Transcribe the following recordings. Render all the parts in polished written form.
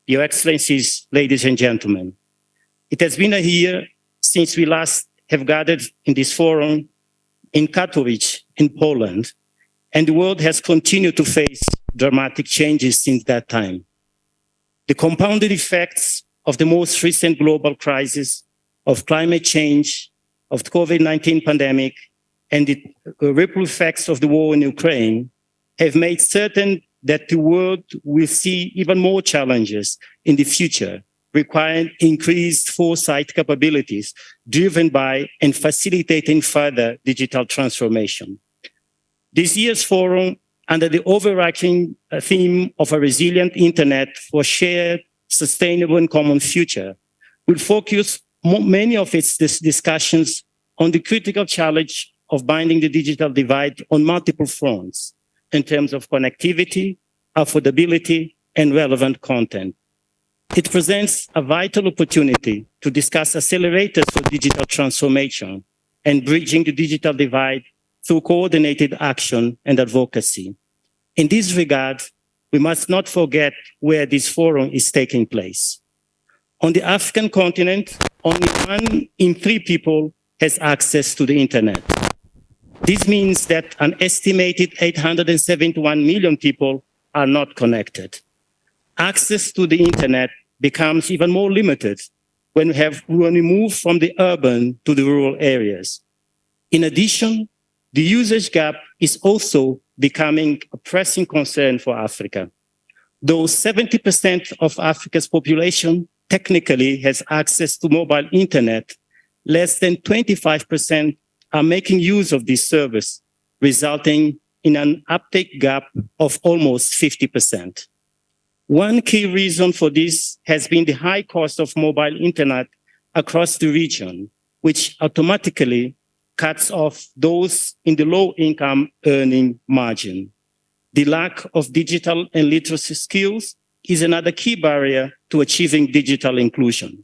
Your Excellencies, ladies and gentlemen, it has been a year since we last have gathered in this forum in Katowice, in Poland, and the world has continued to face dramatic changes since that time. The compounded effects of the most recent global crisis of climate change, of the COVID-19 pandemic, and the ripple effects of the war in Ukraine have made certain that the world will see even more challenges in the future, requiring increased foresight capabilities driven by and facilitating further digital transformation. This year's forum, under the overarching theme of a resilient internet for shared, sustainable and common future, will focus many of its discussions on the critical challenge of binding the digital divide on multiple fronts in terms of connectivity, affordability, and relevant content. It presents a vital opportunity to discuss accelerators for digital transformation and bridging the digital divide through coordinated action and advocacy. In this regard, we must not forget where this forum is taking place. On the African continent, only 1 in 3 people has access to the internet. This means that an estimated 871 million people are not connected. Access to the internet becomes even more limited when we move from the urban to the rural areas. In addition, the usage gap is also becoming a pressing concern for Africa. Though 70% of Africa's population technically has access to mobile internet, less than 25% are making use of this service, resulting in an uptake gap of almost 50%. One key reason for this has been the high cost of mobile internet across the region, which automatically cuts off those in the low-income earning margin. The lack of digital and literacy skills is another key barrier to achieving digital inclusion.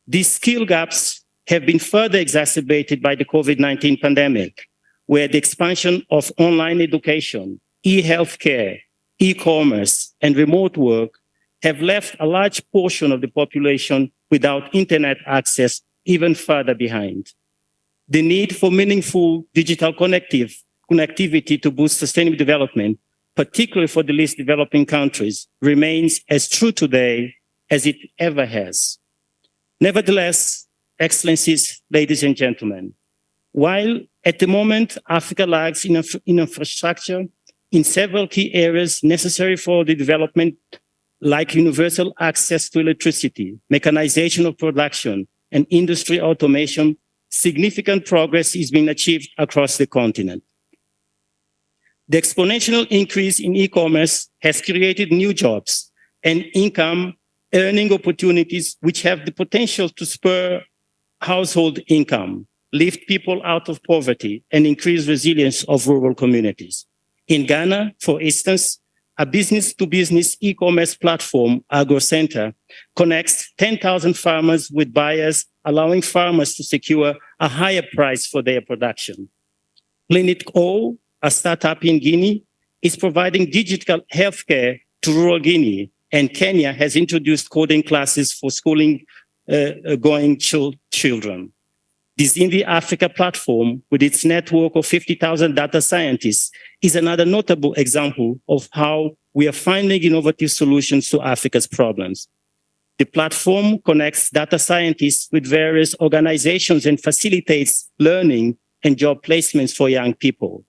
These skill gaps have been further exacerbated by the COVID-19 pandemic, where the expansion of online education, e-healthcare, e-commerce, and remote work have left a large portion of the population without internet access even further behind. The need for meaningful digital connectivity to boost sustainable development, particularly for the least developing countries, remains as true today as it ever has. Nevertheless, Excellencies, ladies and gentlemen, while at the moment Africa lags in infrastructure in several key areas necessary for the development, like universal access to electricity, mechanization of production, and industry automation, significant progress is being achieved across the continent. The exponential increase in e-commerce has created new jobs and income earning opportunities which have the potential to spur household income, lift people out of poverty, and increase resilience of rural communities. In Ghana, for instance, a business-to-business e-commerce platform, AgroCenter, connects 10,000 farmers with buyers, allowing farmers to secure a higher price for their production. Clinic O, a startup in Guinea, is providing digital healthcare to rural Guinea, and Kenya has introduced coding classes for schooling-going children. This Indie Africa platform, with its network of 50,000 data scientists, is another notable example of how we are finding innovative solutions to Africa's problems. The platform connects data scientists with various organizations and facilitates learning and job placements for young people.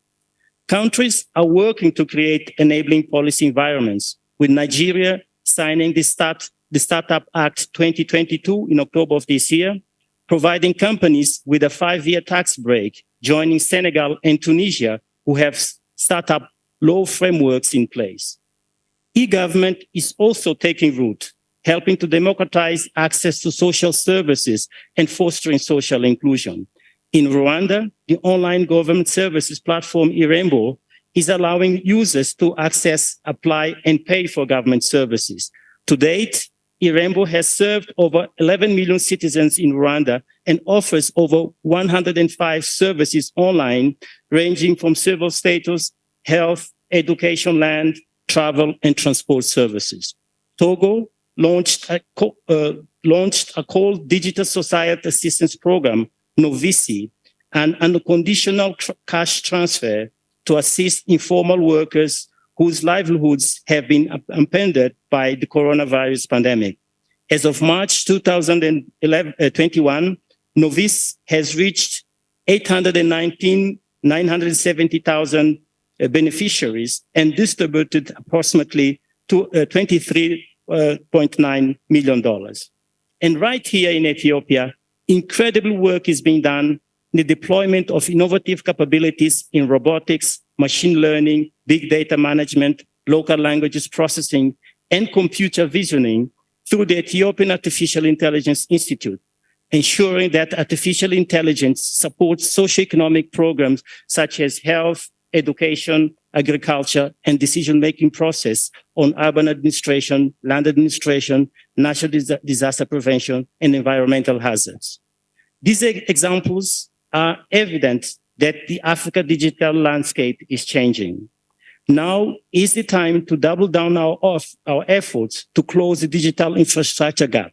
Countries are working to create enabling policy environments, with Nigeria signing the Startup Act 2022 in October of this year, providing companies with a 5-year tax break, joining Senegal and Tunisia, who have startup law frameworks in place. E-government is also taking root, helping to democratize access to social services and fostering social inclusion. In Rwanda, the online government services platform Irembo is allowing users to access, apply, and pay for government services. To date, Irembo has served over 11 million citizens in Rwanda and offers over 105 services online, ranging from civil status, health, education, land, travel, and transport services. Togo, launched a called Digital Society Assistance Program, Novisi, and unconditional cash transfer to assist informal workers whose livelihoods have been upended by the coronavirus pandemic. As of March 2021, Novis has reached 970,000 beneficiaries and distributed approximately $23.9 million. And right here in Ethiopia, incredible work is being done in the deployment of innovative capabilities in robotics, machine learning, big data management, local languages processing, and computer visioning through the Ethiopian Artificial Intelligence Institute, ensuring that artificial intelligence supports socioeconomic programs such as health, education, agriculture, and decision-making process on urban administration, land administration, national disaster prevention, and environmental hazards. These examples are evident that the Africa digital landscape is changing. Now is the time to double down our efforts to close the digital infrastructure gap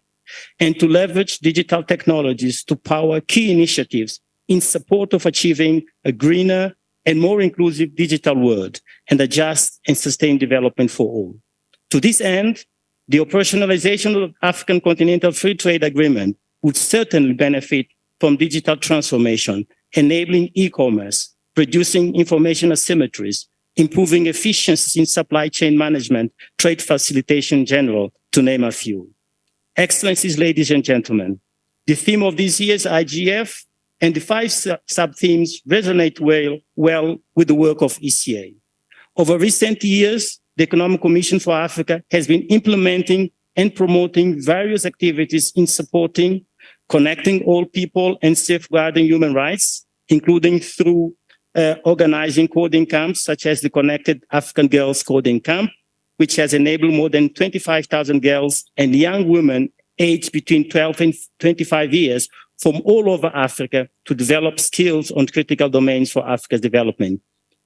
and to leverage digital technologies to power key initiatives in support of achieving a greener and more inclusive digital world and a just and sustained development for all. To this end, the operationalization of the African Continental Free Trade Agreement would certainly benefit from digital transformation, enabling e-commerce, reducing information asymmetries, improving efficiency in supply chain management, trade facilitation in general, to name a few. Excellencies, ladies and gentlemen, the theme of this year's IGF and the 5 sub-themes resonate well with the work of ECA. Over recent years, the Economic Commission for Africa has been implementing and promoting various activities in supporting, connecting all people and safeguarding human rights, including through organizing coding camps, such as the Connected African Girls Coding Camp, which has enabled more than 25,000 girls and young women aged between 12 and 25 years from all over Africa to develop skills on critical domains for Africa's development,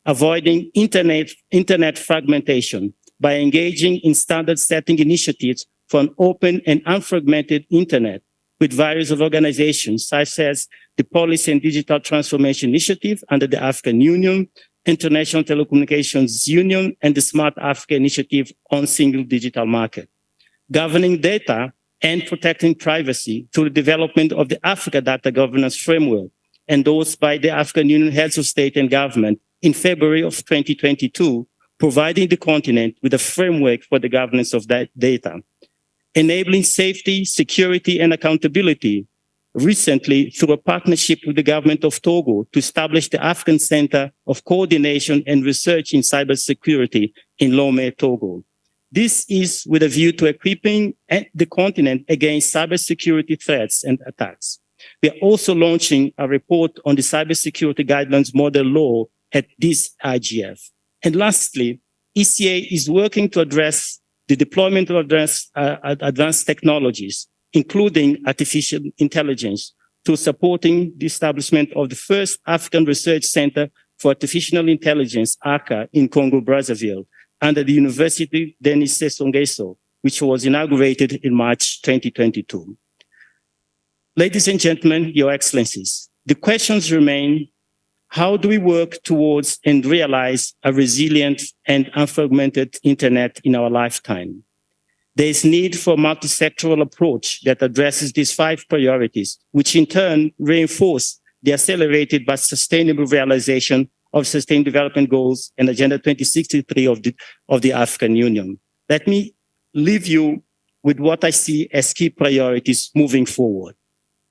avoiding internet fragmentation by engaging in standard-setting initiatives for an open and unfragmented internet with various organizations such as the Policy and Digital Transformation Initiative under the African Union, International Telecommunications Union, and the Smart Africa Initiative on Single Digital Market. Governing data and protecting privacy through the development of the Africa Data Governance Framework, endorsed by the African Union Heads of State and Government in February of 2022, providing the continent with a framework for the governance of that data. Enabling safety, security, and accountability, recently through a partnership with the government of Togo to establish the African Center of Coordination and Research in Cybersecurity in Lome, Togo. This is with a view to equipping the continent against cybersecurity threats and attacks. We are also launching a report on the Cybersecurity Guidelines Model Law at this IGF. And lastly, ECA is working to address the deployment of advanced technologies, including artificial intelligence, to supporting the establishment of the first African Research Center for Artificial Intelligence, ECA, in Congo-Brazzaville, under the University Denis Sassou Nguesso, which was inaugurated in March 2022. Ladies and gentlemen, Your Excellencies, the questions remain: how do we work towards and realize a resilient and unfragmented internet in our lifetime? There is need for a multi-sectoral approach that addresses these 5 priorities, which in turn reinforce the accelerated but sustainable realization of Sustainable Development Goals and Agenda 2063 of the African Union. Let me leave you with what I see as key priorities moving forward.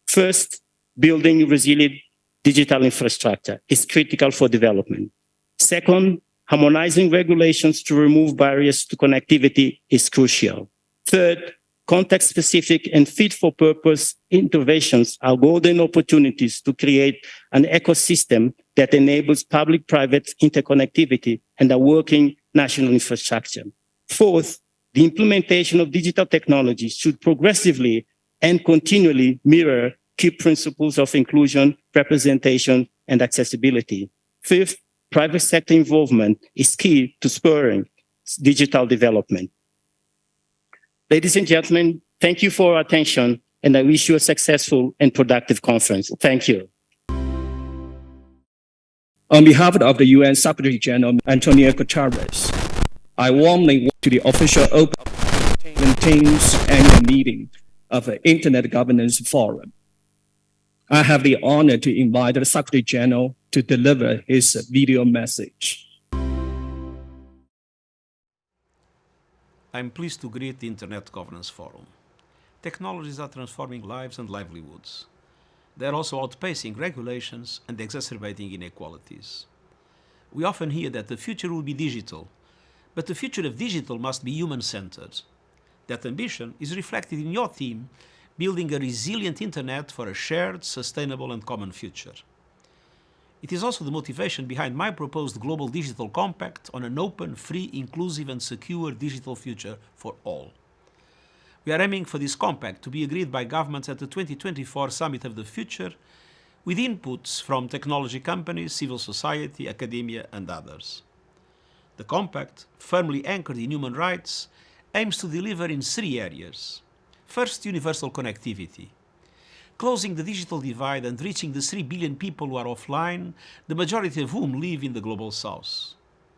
First, building resilient digital infrastructure is critical for development. Second, harmonizing regulations to remove barriers to connectivity is crucial. Third, context-specific and fit-for-purpose interventions are golden opportunities to create an ecosystem that enables public-private interconnectivity and a working national infrastructure. Fourth, the implementation of digital technology should progressively and continually mirror key principles of inclusion, representation, and accessibility. Fifth, private sector involvement is key to spurring digital development. Ladies and gentlemen, thank you for your attention, and I wish you a successful and productive conference. Thank you. On behalf of the UN Secretary General António Guterres, I warmly welcome to the official open team's annual meeting of the Internet Governance Forum. I have the honor to invite the Secretary General to deliver his video message. I'm pleased to greet the Internet Governance Forum. Technologies are transforming lives and livelihoods. They are also outpacing regulations and exacerbating inequalities. We often hear that the future will be digital, but the future of digital must be human-centered. That ambition is reflected in your theme, building a resilient Internet for a shared, sustainable and common future. It is also the motivation behind my proposed Global Digital Compact on an open, free, inclusive and secure digital future for all. We are aiming for this compact to be agreed by governments at the 2024 Summit of the Future, with inputs from technology companies, civil society, academia and others. The compact, firmly anchored in human rights, aims to deliver in 3 areas. First, universal connectivity. Closing the digital divide and reaching the 3 billion people who are offline, the majority of whom live in the Global South.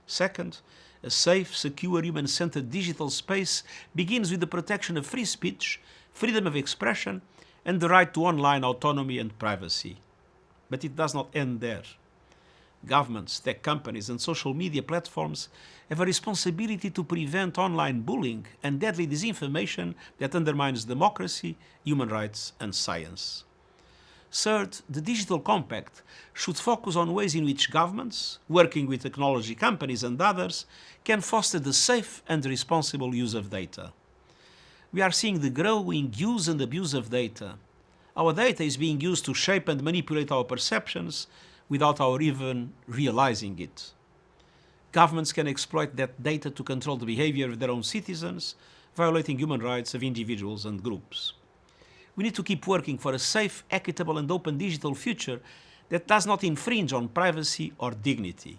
Second, a safe, secure, human-centered digital space begins with the protection of free speech, freedom of expression, and the right to online autonomy and privacy. But it does not end there. Governments, tech companies, and social media platforms have a responsibility to prevent online bullying and deadly disinformation that undermines democracy, human rights, and science. Third, the Digital Compact should focus on ways in which governments, working with technology companies and others, can foster the safe and responsible use of data. We are seeing the growing use and abuse of data. Our data is being used to shape and manipulate our perceptions without our even realizing it. Governments can exploit that data to control the behavior of their own citizens, violating human rights of individuals and groups. We need to keep working for a safe, equitable and open digital future that does not infringe on privacy or dignity.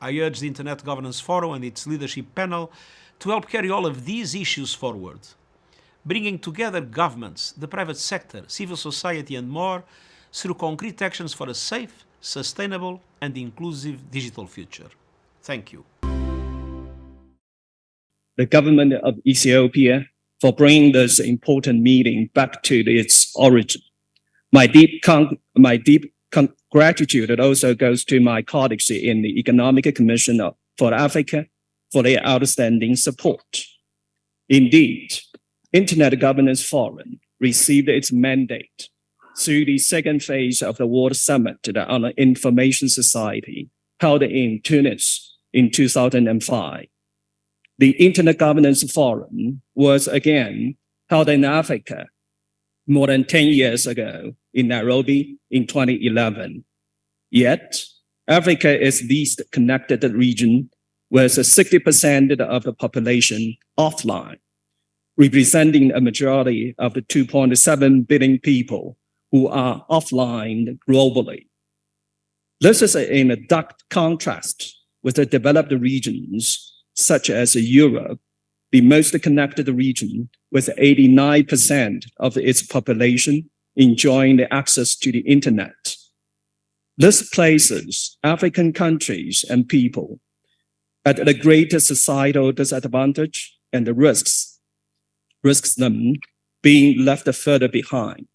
I urge the Internet Governance Forum and its leadership panel to help carry all of these issues forward, bringing together governments, the private sector, civil society and more through concrete actions for a safe, sustainable and inclusive digital future. Thank you. The government of Ethiopia for bringing this important meeting back to its origin. My deep gratitude also goes to my colleagues in the Economic Commission for Africa for their outstanding support. Indeed, Internet Governance Forum received its mandate through the second phase of the World Summit on the Information Society held in Tunis in 2005. The Internet Governance Forum was again held in Africa more than 10 years ago in Nairobi in 2011. Yet, Africa is the least connected region with 60% of the population offline, representing a majority of the 2.7 billion people who are offline globally. This is in a dark contrast with the developed regions such as Europe, the most connected region with 89% of its population enjoying the access to the internet. This places African countries and people at a greater societal disadvantage and risks them being left further behind.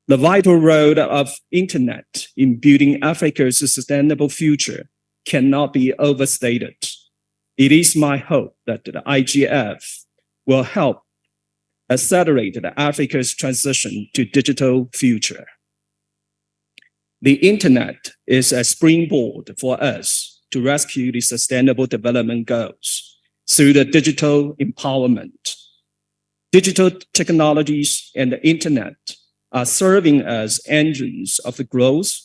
The vital role of internet in building Africa's sustainable future cannot be overstated. It is my hope that the IGF will help accelerate Africa's transition to digital future. The internet is a springboard for us to rescue the sustainable development goals through the digital empowerment. Digital technologies and the internet are serving as engines of the growth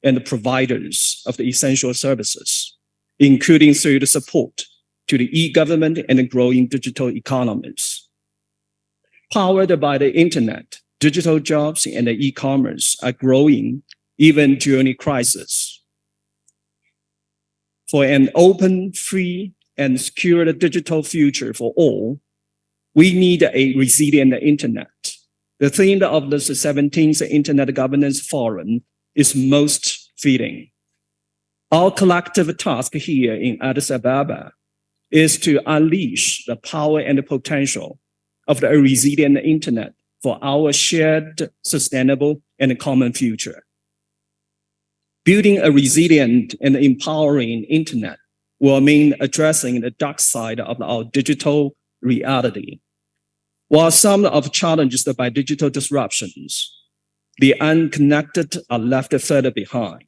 and the providers of the essential services, including through the support to the e-government and the growing digital economies. Powered by the internet, digital jobs and the e-commerce are growing even during the crisis. For an open, free, and secure digital future for all, We need a resilient internet. The theme of the 17th Internet Governance Forum is most fitting. Our collective task here in Addis Ababa is to unleash the power and the potential of the resilient internet for our shared, sustainable, and common future. Building a resilient and empowering internet will mean addressing the dark side of our digital reality. While some are challenged by digital disruptions, the unconnected are left further behind,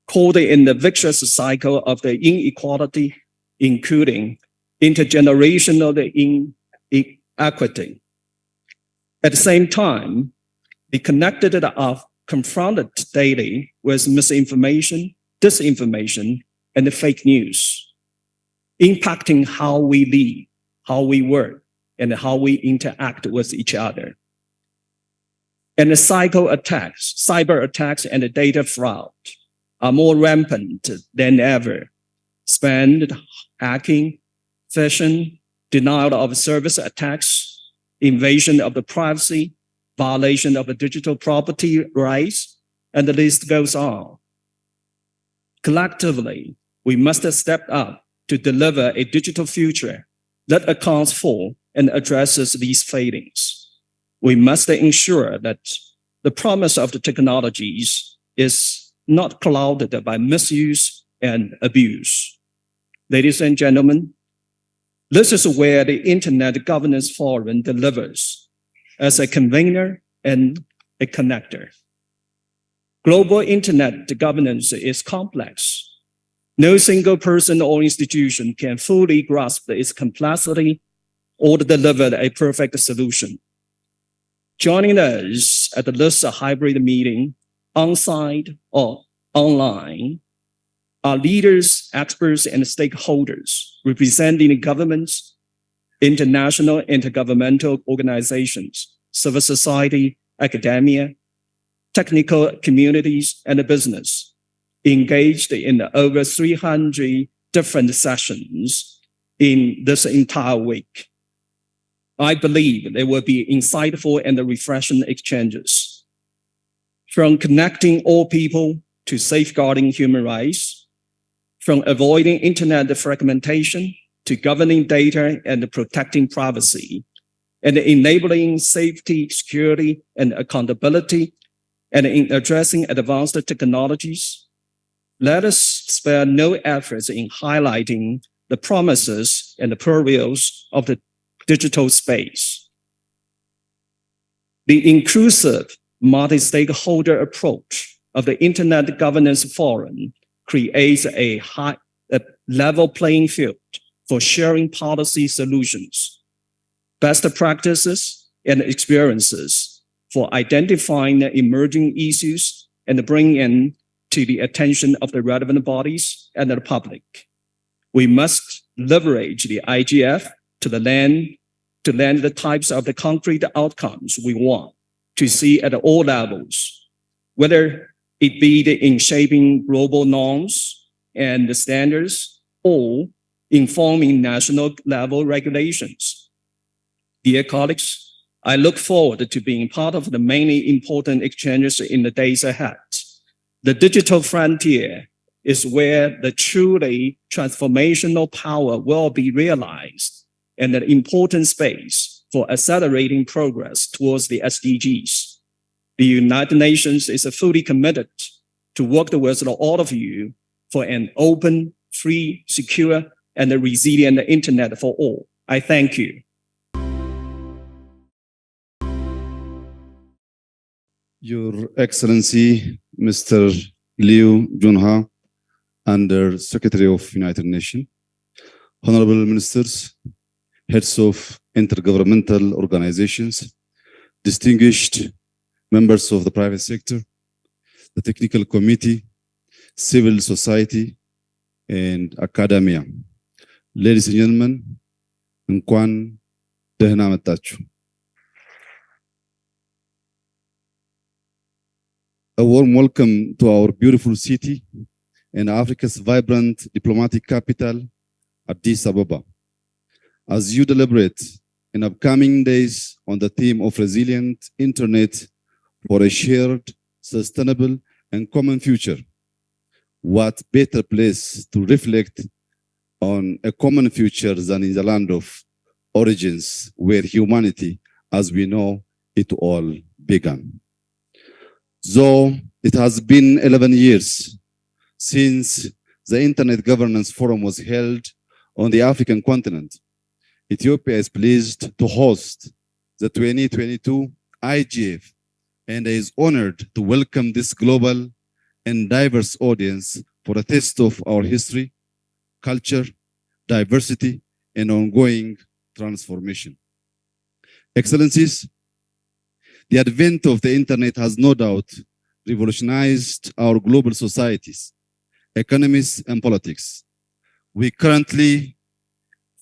caught in the vicious cycle of the inequality, including intergenerational inequity. At the same time, the connected are confronted daily with misinformation, disinformation, and fake news, impacting how we live, how we work, and how we interact with each other. And the cyber attacks, and data fraud are more rampant than ever. Spam, hacking, phishing, denial of service attacks, invasion of the privacy, violation of the digital property rights, and the list goes on. Collectively, we must step up to deliver a digital future that accounts for and addresses these failings. We must ensure that the promise of the technologies is not clouded by misuse and abuse. Ladies and gentlemen, this is where the Internet Governance Forum delivers as a convener and a connector. Global Internet governance is complex. No single person or institution can fully grasp its complexity or deliver a perfect solution. Joining us at this hybrid meeting, on-site or online, are leaders, experts, and stakeholders representing governments, international intergovernmental organizations, civil society, academia, technical communities, and business, engaged in over 300 different sessions in this entire week. I believe there will be insightful and refreshing exchanges. From connecting all people to safeguarding human rights, from avoiding internet fragmentation to governing data and protecting privacy, and enabling safety, security, and accountability, and in addressing advanced technologies, let us spare no efforts in highlighting the promises and the perils of the digital space. The inclusive multi-stakeholder approach of the Internet Governance Forum creates a level playing field for sharing policy solutions, best practices, and experiences for identifying emerging issues and bringing in to the attention of the relevant bodies and the public. We must leverage the IGF to land the types of the concrete outcomes we want to see at all levels, whether it be in shaping global norms and standards or informing national level regulations. Dear colleagues, I look forward to being part of the many important exchanges in the days ahead. The digital frontier is where the truly transformational power will be realized and an important space for accelerating progress towards the SDGs. The United Nations is fully committed to work with all of you for an open, free, secure, and a resilient internet for all. I thank you. Your Excellency, Mr. Junhua, Under Secretary of United Nations, Honorable Ministers, Heads of Intergovernmental Organizations, distinguished members of the private sector, the Technical Committee, civil society, and academia. Ladies and gentlemen, እንኳን ደህና መጣችሁ። A warm welcome to our beautiful city and Africa's vibrant diplomatic capital, Addis Ababa. As you deliberate in upcoming days on the theme of resilient internet for a shared, sustainable, and common future. What better place to reflect on a common future than in the land of origins, where humanity, as we know, it all began. Though it has been 11 years since the Internet Governance Forum was held on the African continent, Ethiopia is pleased to host the 2022 IGF and is honored to welcome this global and diverse audience for a taste of our history, culture, diversity, and ongoing transformation. Excellencies, the advent of the internet has no doubt revolutionized our global societies, economies, and politics. We currently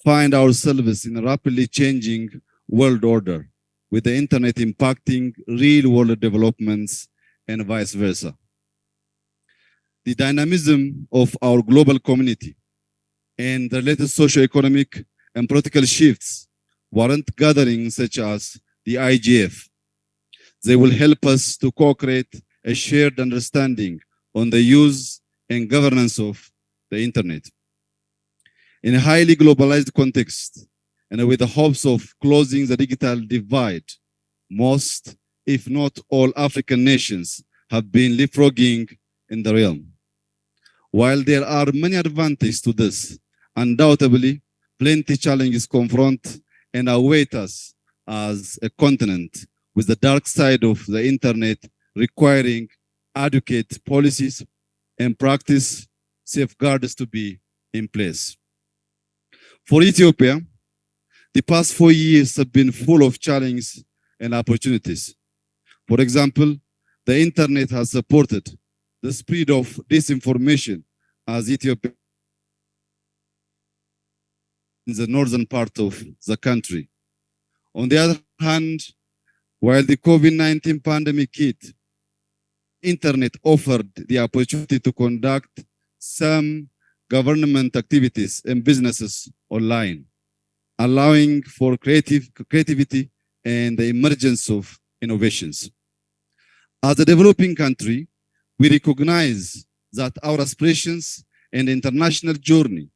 find ourselves in a rapidly changing world order, with the internet impacting real-world developments and vice versa. The dynamism of our global community and the latest socio-economic and political shifts warrant gatherings such as the IGF. They will help us to co-create a shared understanding on the use and governance of the internet. In a highly globalized context, and with the hopes of closing the digital divide, most, if not all, African nations have been leapfrogging in the realm. While there are many advantages to this, undoubtedly, plenty challenges confront and await us as a continent, with the dark side of the internet requiring adequate policies and practice safeguards to be in place. For Ethiopia, the past 4 years have been full of challenges and opportunities. For example, the internet has supported the spread of disinformation as Ethiopia in the northern part of the country. On the other hand, while the COVID-19 pandemic hit, internet offered the opportunity to conduct some government activities and businesses online, allowing for creativity and the emergence of innovations. As a developing country, we recognize that our aspirations and international journey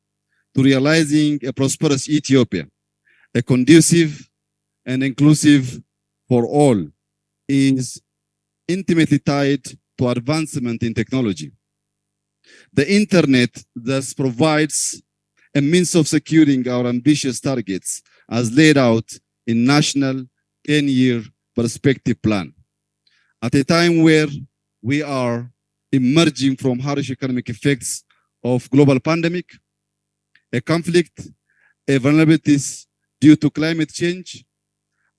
to realizing a prosperous Ethiopia, a conducive and inclusive for all, is intimately tied to advancement in technology. The internet thus provides a means of securing our ambitious targets as laid out in National 10-year Perspective Plan. At a time where we are emerging from harsh economic effects of global pandemic, a conflict, a vulnerabilities due to climate change,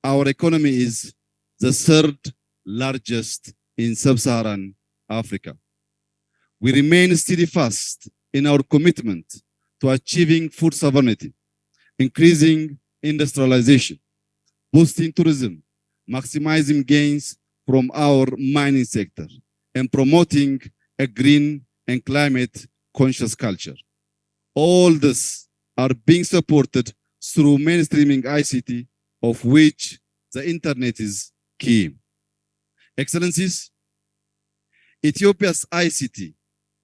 our economy is the third largest in sub-Saharan Africa. We remain steadfast in our commitment to achieving food sovereignty, increasing industrialization, boosting tourism, maximizing gains from our mining sector, and promoting a green and climate-conscious culture. All this are being supported through mainstreaming ICT, of which the internet is key. Excellencies, Ethiopia's ICT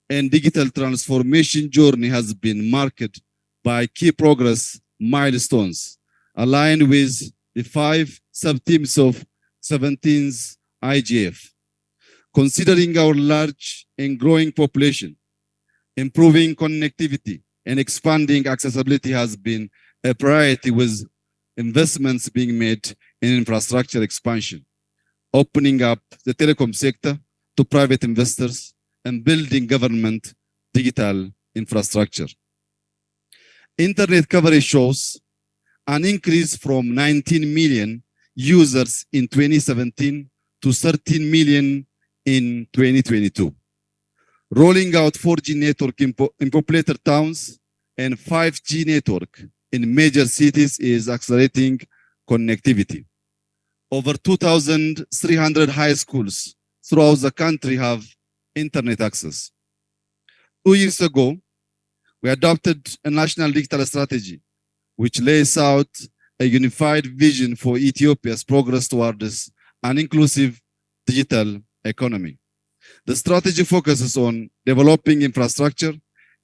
and digital transformation journey has been marked by key progress milestones aligned with the 5 sub-themes of 17th IGF. Considering our large and growing population, improving connectivity and expanding accessibility has been a priority, with investments being made in infrastructure expansion, opening up the telecom sector to private investors, and building government digital infrastructure. Internet coverage shows an increase from 19 million users in 2017 to 13 million in 2022. Rolling out 4G network in populated towns and 5G network in major cities is accelerating connectivity. Over 2,300 high schools throughout the country have internet access. 2 years ago, we adopted a national digital strategy, which lays out a unified vision for Ethiopia's progress towards an inclusive digital economy. The strategy focuses on developing infrastructure,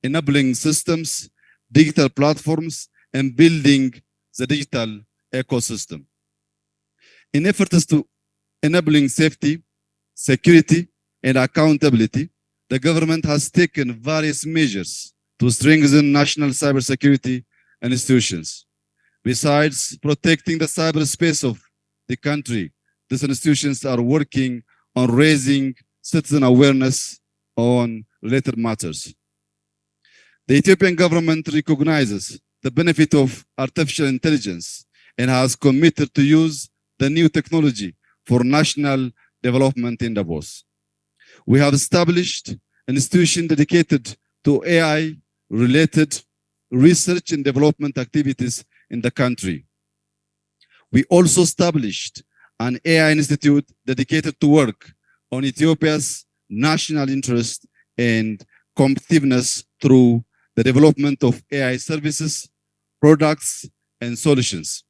enabling systems, digital platforms, and building the digital ecosystem. In efforts to enabling safety, security, and accountability, the government has taken various measures to strengthen national cybersecurity institutions. Besides protecting the cyberspace of the country, these institutions are working on raising citizen awareness on related matters. The Ethiopian government recognizes the benefit of artificial intelligence and has committed to use the new technology for national development endeavors. We have established an institution dedicated to AI-related research and development activities in the country. We also established an AI institute dedicated to work on Ethiopia's national interest and competitiveness through the development of AI services, products, and solutions.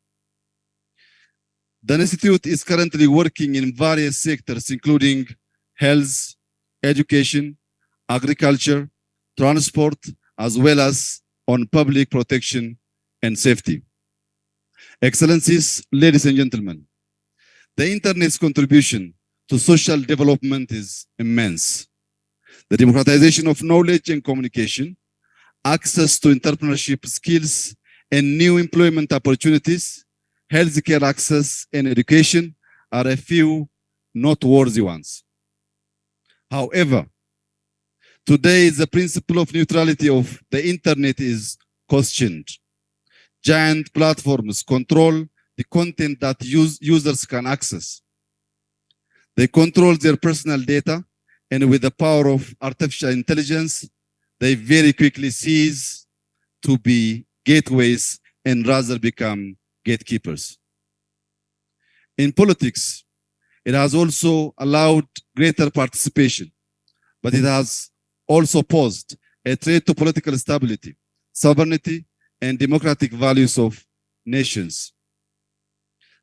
The institute is currently working in various sectors, including health, education, agriculture, transport, as well as on public protection and safety. Excellencies, ladies and gentlemen, the Internet's contribution to social development is immense. The democratization of knowledge and communication, access to entrepreneurship skills and new employment opportunities, healthcare access and education are a few noteworthy ones. However, today the principle of neutrality of the Internet is questioned. Giant platforms control the content that users can access. They control their personal data, and with the power of artificial intelligence, they very quickly cease to be gateways and rather become gatekeepers. In politics, it has also allowed greater participation, but it has also posed a threat to political stability, sovereignty, and democratic values of nations.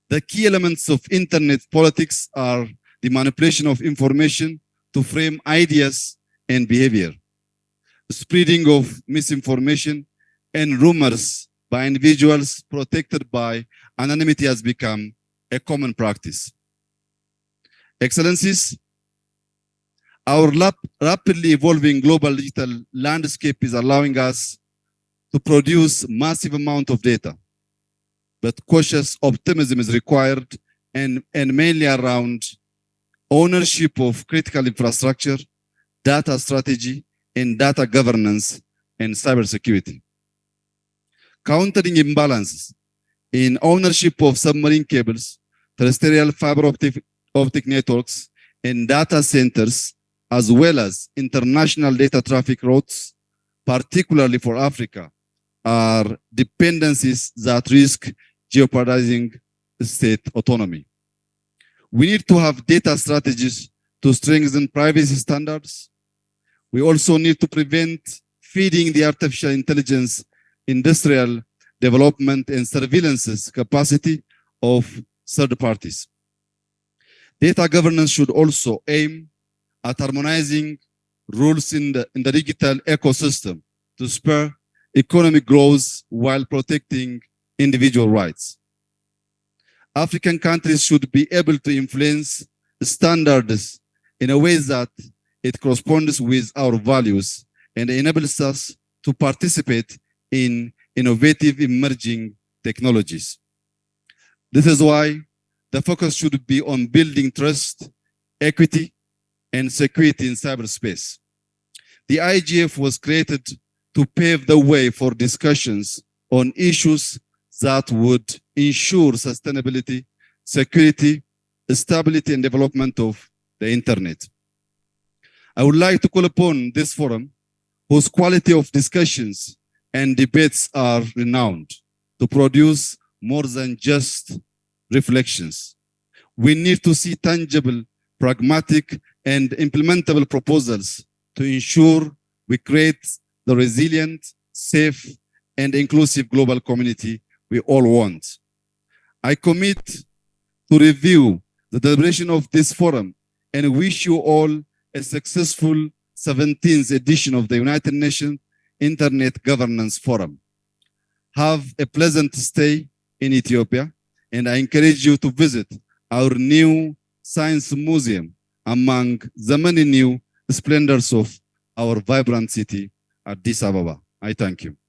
The key elements of internet politics are the manipulation of information to frame ideas and behavior, spreading of misinformation and rumors by individuals protected by anonymity has become a common practice. Excellencies, our rapidly evolving global digital landscape is allowing us to produce massive amount of data, but cautious optimism is required and mainly around ownership of critical infrastructure, data strategy, and data governance and cybersecurity. Countering imbalances in ownership of submarine cables, terrestrial fiber optic networks, and data centers, as well as international data traffic routes, particularly for Africa, are dependencies that risk jeopardizing state autonomy. We need to have data strategies to strengthen privacy standards. We also need to prevent feeding the artificial intelligence industrial development and surveillance capacity of third parties. Data governance should also aim at harmonizing rules in the digital ecosystem to spur economic growth while protecting individual rights. African countries should be able to influence standards in a way that it corresponds with our values and enables us to participate in innovative emerging technologies. This is why the focus should be on building trust, equity, and security in cyberspace. The IGF was created to pave the way for discussions on issues that would ensure sustainability, security, stability, and development of the internet. I would like to call upon this forum, whose quality of discussions and debates are renowned, to produce more than just reflections. We need to see tangible, pragmatic, and implementable proposals to ensure we create the resilient, safe, and inclusive global community we all want. I commit to review the deliberation of this forum and wish you all a successful 17th edition of the United Nations Internet Governance Forum. Have a pleasant stay in Ethiopia, and I encourage you to visit our new Science Museum among the many new splendors of our vibrant city, Addis Ababa. I thank you.